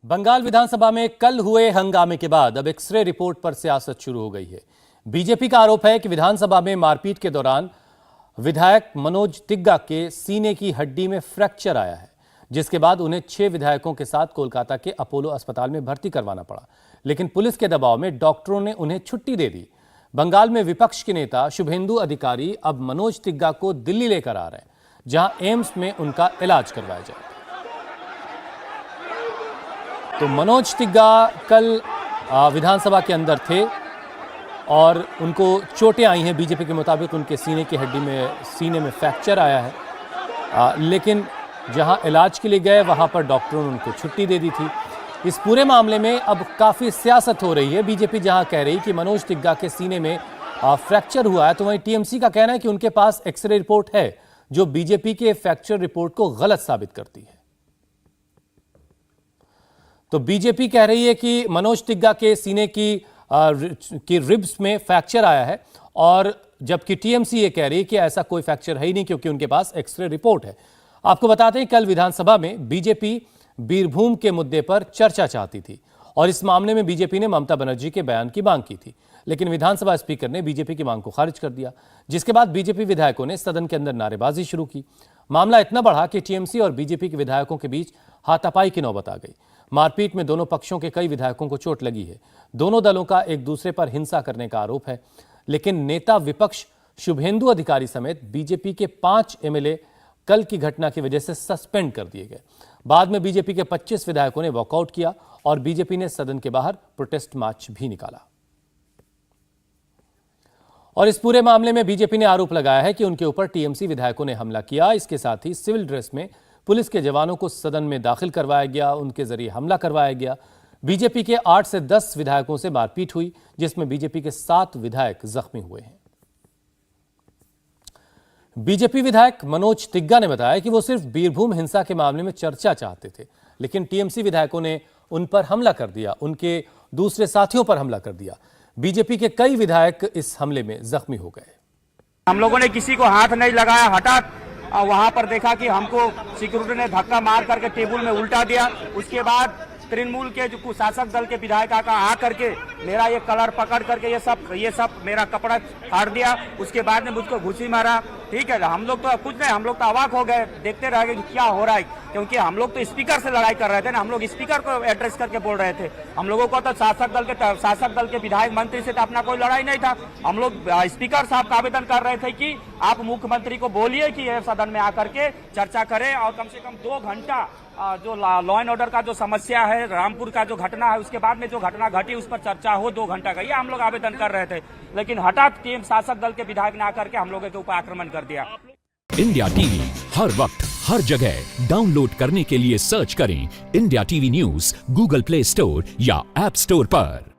बंगाल विधानसभा में कल हुए हंगामे के बाद अब एक्सरे रिपोर्ट पर सियासत शुरू हो गई है। बीजेपी का आरोप है कि विधानसभा में मारपीट के दौरान विधायक मनोज तिग्गा के सीने की हड्डी में फ्रैक्चर आया है, जिसके बाद उन्हें 6 विधायकों के साथ कोलकाता के अपोलो अस्पताल में भर्ती करवाना पड़ा। लेकिन पुलिस के दबाव में डॉक्टरों ने उन्हें छुट्टी दे दी। बंगाल में विपक्ष के नेता शुभेंदु अधिकारी अब मनोज तिग्गा को दिल्ली लेकर आ रहे हैं, जहां एम्स में उनका इलाज करवाया जाए। तो मनोज तिग्गा कल विधानसभा के अंदर थे और उनको चोटें आई हैं। बीजेपी के मुताबिक उनके सीने में फ्रैक्चर आया है, लेकिन जहां इलाज के लिए गए वहां पर डॉक्टरों ने उनको छुट्टी दे दी थी। इस पूरे मामले में अब काफ़ी सियासत हो रही है। बीजेपी जहां कह रही कि मनोज तिग्गा के सीने में फ्रैक्चर हुआ है, तो वहीं टीएमसी का कहना है कि उनके पास एक्सरे रिपोर्ट है जो बीजेपी के फ्रैक्चर रिपोर्ट को गलत साबित करती है। तो बीजेपी कह रही है कि मनोज तिग्गा के सीने की रिब्स में फ्रैक्चर आया है, और जबकि टीएमसी ये कह रही है कि ऐसा कोई फ्रैक्चर है ही नहीं, क्योंकि उनके पास एक्सरे रिपोर्ट है। आपको बताते हैं, कल विधानसभा में बीजेपी बीरभूम के मुद्दे पर चर्चा चाहती थी और इस मामले में बीजेपी ने ममता बनर्जी के बयान की मांग की थी, लेकिन विधानसभा स्पीकर ने बीजेपी की मांग को खारिज कर दिया, जिसके बाद बीजेपी विधायकों ने सदन के अंदर नारेबाजी शुरू की। मामला इतना बढ़ा कि टीएमसी और बीजेपी के विधायकों के बीच हाथापाई की नौबत आ गई। मारपीट में दोनों पक्षों के कई विधायकों को चोट लगी है। दोनों दलों का एक दूसरे पर हिंसा करने का आरोप है, लेकिन नेता विपक्ष शुभेंदु अधिकारी समेत बीजेपी के 5 एमएलए कल की घटना की वजह से सस्पेंड कर दिए गए। बाद में बीजेपी के 25 विधायकों ने वॉकआउट किया और बीजेपी ने सदन के बाहर प्रोटेस्ट मार्च भी निकाला। और इस पूरे मामले में बीजेपी ने आरोप लगाया है कि उनके ऊपर टीएमसी विधायकों ने हमला किया। इसके साथ ही सिविल ड्रेस में पुलिस के जवानों को सदन में दाखिल करवाया गया, उनके जरिए हमला करवाया गया। बीजेपी के 8 से 10 विधायकों से मारपीट हुई, जिसमें बीजेपी के 7 विधायक जख्मी हुए हैं। बीजेपी विधायक मनोज तिग्गा ने बताया कि वो सिर्फ बीरभूम हिंसा के मामले में चर्चा चाहते थे, लेकिन टीएमसी विधायकों ने उन पर हमला कर दिया, उनके दूसरे साथियों पर हमला कर दिया। बीजेपी के कई विधायक इस हमले में जख्मी हो गए। हम लोगों ने किसी को हाथ नहीं लगाया, हठात वहां पर देखा कि हमको सिक्योरिटी ने धक्का मार करके टेबल में उल्टा दिया। उसके बाद तृणमूल के जो शासक दल के विधायक आ करके मेरा ये कलर पकड़ करके ये सब मेरा कपड़ा फाड़ दिया। उसके बाद में मुझको घुसी मारा। ठीक है, हम लोग तो कुछ नहीं, हम लोग तो अवाक हो गए, देखते रह गए कि क्या हो रहा है, क्योंकि हम लोग तो स्पीकर से लड़ाई कर रहे थे ना, हम लोग स्पीकर को एड्रेस करके बोल रहे थे। हम लोगों को तो शासक दल के विधायक मंत्री से तो अपना कोई लड़ाई नहीं था। हम लोग स्पीकर साहब का आवेदन कर रहे थे कि आप मुख्यमंत्री को बोलिए कि यह सदन में आकर के चर्चा करें और कम से कम 2 घंटा जो लॉ एंड ऑर्डर का जो समस्या है, रामपुर का जो घटना है, उसके बाद में जो घटना घटी उस पर चर्चा हो 2 घंटा का, ये हम लोग आवेदन कर रहे थे। लेकिन हठात टीम शासक दल के विधायक ने आकर के हम लोगों के ऊपर आक्रमण कर दिया। इंडिया टीवी हर वक्त हर जगह डाउनलोड करने के लिए सर्च करें India TV news Google play store या ऐप स्टोर पर।